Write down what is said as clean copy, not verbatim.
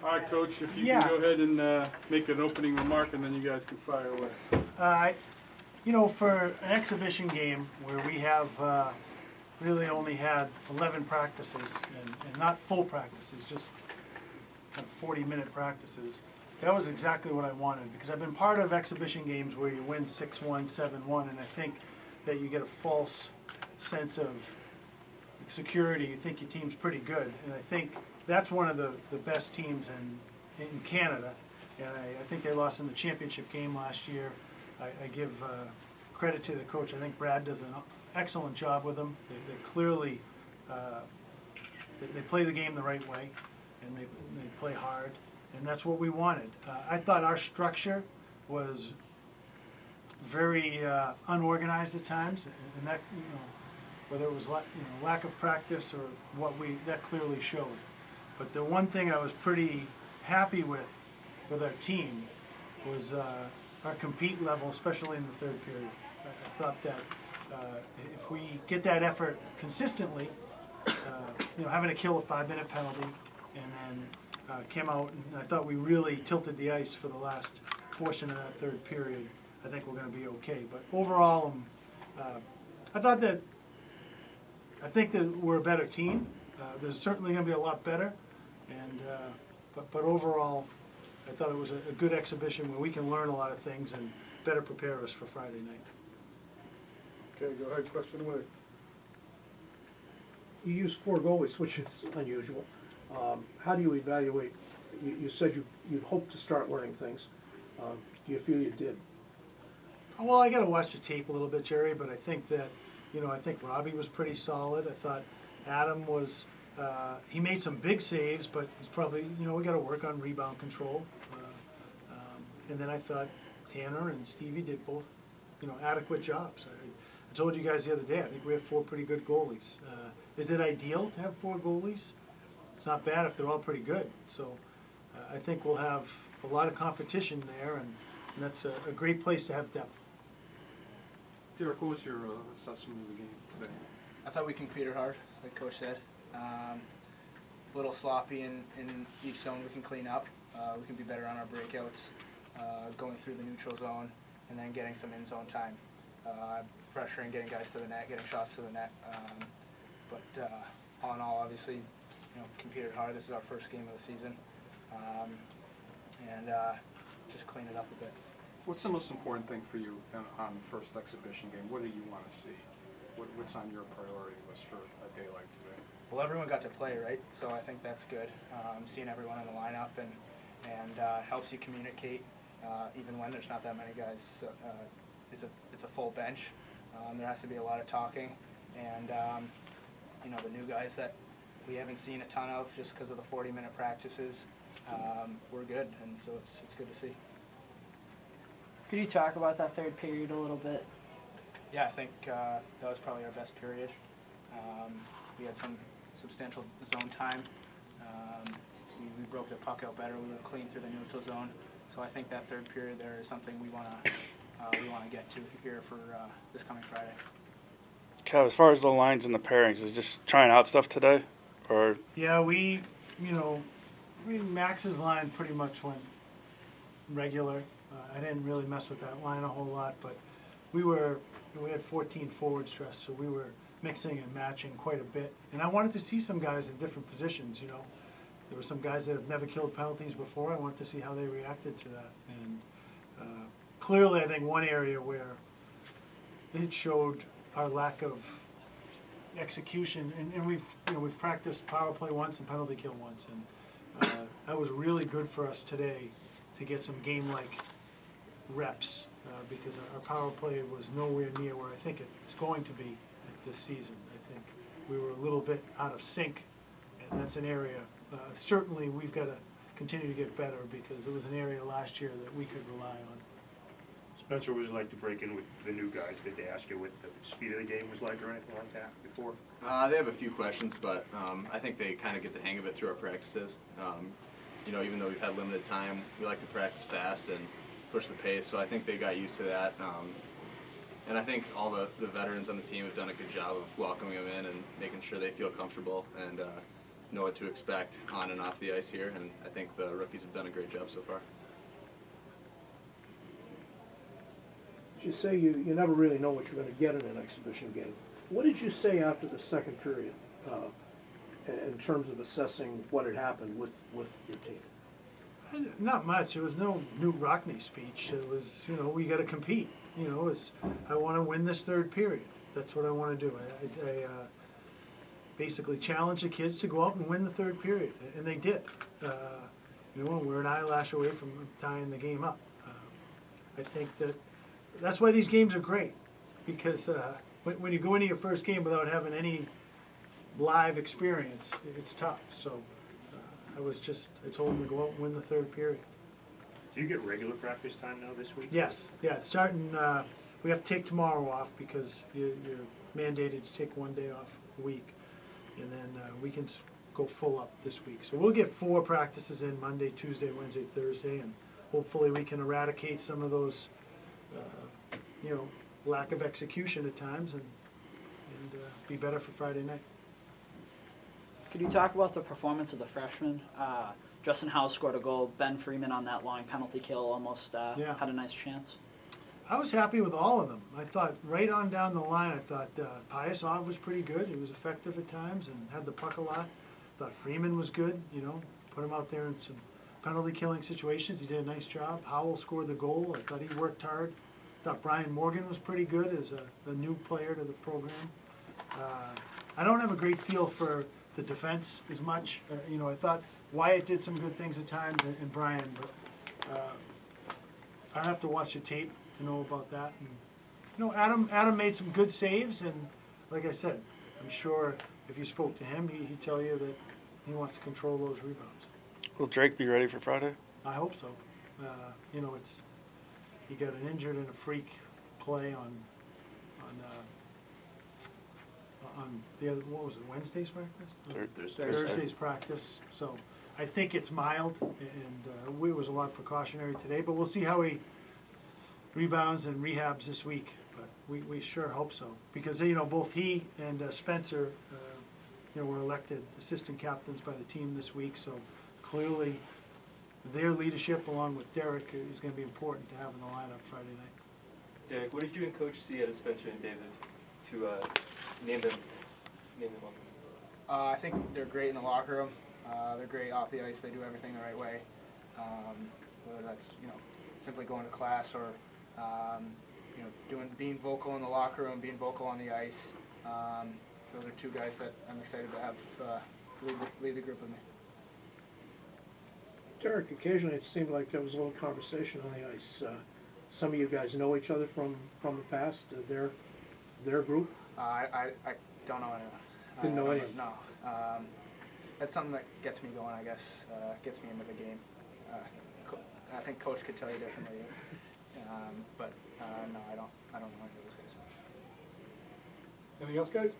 All right, Coach, if you can go ahead and make an opening remark, and then you guys can fire away. For an exhibition game where we have really only had 11 practices and not full practices, just kind of 40-minute practices, that was exactly what I wanted, because I've been part of exhibition games where you win 6-1, 7-1, and I think that you get a false sense of security. You think your team's pretty good, and I think that's one of the best teams in Canada, and I think they lost in the championship game last year. I give credit to the coach. I think Brad does an excellent job with them. They clearly they play the game the right way, and they play hard, and that's what we wanted. I thought our structure was very unorganized at times, and that, whether it was lack of practice or that clearly showed. But the one thing I was pretty happy with our team was our compete level, especially in the third period. I thought that if we get that effort consistently, having to kill a 5-minute penalty, and then came out, and I thought we really tilted the ice for the last portion of that third period. I think we're going to be okay. But overall, I think that we're a better team. There's certainly going to be a lot better, and but overall, I thought it was a good exhibition where we can learn a lot of things and better prepare us for Friday night. Okay, go ahead, question away. You used 4 goalies, which is unusual. How do you evaluate? You said you'd hoped to start learning things. Do you feel you did? Well, I got to watch the tape a little bit, Jerry, but I think that, I think Robbie was pretty solid. I thought Adam was, he made some big saves, but he's probably, we got to work on rebound control. And then I thought Tanner and Stevie did both, adequate jobs. I told you guys the other day, I think we have 4 pretty good goalies. Is it ideal to have 4 goalies? It's not bad if they're all pretty good. So I think we'll have a lot of competition there, and that's a great place to have depth. Derek, what was your assessment of the game today? I thought we competed hard, like Coach said. A little sloppy in each zone we can clean up. We can be better on our breakouts, going through the neutral zone, and then getting some in-zone time. Pressuring, getting guys to the net, getting shots to the net. But all in all, obviously, competed hard. This is our first game of the season. And just clean it up a bit. What's the most important thing for you on the first exhibition game? What do you want to see? What's on your priority list for a day like today? Well, everyone got to play, right? So I think that's good. Seeing everyone in the lineup and helps you communicate, even when there's not that many guys. So, it's a full bench. There has to be a lot of talking, and the new guys that we haven't seen a ton of just because of the 40-minute practices, we're good, and so it's good to see. Could you talk about that third period a little bit? Yeah, I think that was probably our best period. We had some substantial zone time. We broke the puck out better. We were clean through the neutral zone. So I think that third period there is something we want to get to here for this coming Friday. Kev, as far as the lines and the pairings, is just trying out stuff today, or? Yeah, Max's line pretty much went regular. I didn't really mess with that line a whole lot, but we had 14 forwards dressed, so we were mixing and matching quite a bit. And I wanted to see some guys in different positions, There were some guys that have never killed penalties before. I wanted to see how they reacted to that. And clearly, I think one area where it showed our lack of execution, and we've practiced power play once and penalty kill once, and that was really good for us today to get some game-like reps because our power play was nowhere near where I think it's going to be this season. I think we were a little bit out of sync, and that's an area certainly we've got to continue to get better because it was an area last year that we could rely on. Spencer, what was it like to break in with the new guys? Did they ask you what the speed of the game was like or anything like that before? They have a few questions, but I think they kind of get the hang of it through our practices. Even though we've had limited time, we like to practice fast and push the pace, so I think they got used to that. And I think all the veterans on the team have done a good job of welcoming them in and making sure they feel comfortable. And know what to expect on and off the ice here, and I think the rookies have done a great job so far. You say you never really know what you're going to get in an exhibition game. What did you say after the second period in terms of assessing what had happened with your team? Not much. There was no Newt Rockney speech. It was, we got to compete. I want to win this third period. That's what I want to do. I basically challenge the kids to go out and win the third period, and they did. We're an eyelash away from tying the game up. I think that's why these games are great, because when you go into your first game without having any live experience, it's tough. So I told them to go out and win the third period. Do you get regular practice time now this week? Yes, yeah, it's starting, we have to take tomorrow off because you're mandated to take one day off a week. And then weekends go full up this week. So we'll get 4 practices in Monday, Tuesday, Wednesday, Thursday, and hopefully we can eradicate some of those, lack of execution at times and be better for Friday night. Could you talk about the performance of the freshmen? Justin Howe scored a goal. Ben Freeman on that long penalty kill almost had a nice chance. I was happy with all of them. I thought right on down the line, I thought Pyasov was pretty good. He was effective at times and had the puck a lot. I thought Freeman was good, put him out there in some penalty killing situations. He did a nice job. Howell scored the goal. I thought he worked hard. I thought Brian Morgan was pretty good as a new player to the program. I don't have a great feel for the defense as much. I thought Wyatt did some good things at times and Brian, but I have to watch the tape to know about that. And, Adam made some good saves, and like I said, I'm sure if you spoke to him, he'd tell you that he wants to control those rebounds. Will Drake be ready for Friday? I hope so. He got an injured and a freak play on the other, what was it, Wednesday's practice? Thursday's practice. So I think it's mild, and it was a lot precautionary today, but we'll see how he rebounds and rehabs this week. But we sure hope so, because both he and Spencer were elected assistant captains by the team this week, so clearly their leadership along with Derek is going to be important to have in the lineup Friday night. Derek, what did you and Coach see out of Spencer and David to name them up? I think they're great in the locker room. They're great off the ice. They do everything the right way. Whether that's simply going to class or being vocal in the locker room, being vocal on the ice. Those are 2 guys that I'm excited to have lead the group with me. Derek, occasionally it seemed like there was a little conversation on the ice. Some of you guys know each other from the past, their group? I don't know anyone. Didn't know anyone? No. That's something that gets me going, I guess, gets me into the game. I think Coach could tell you differently. But no, I don't know any of those guys. Anything else, guys?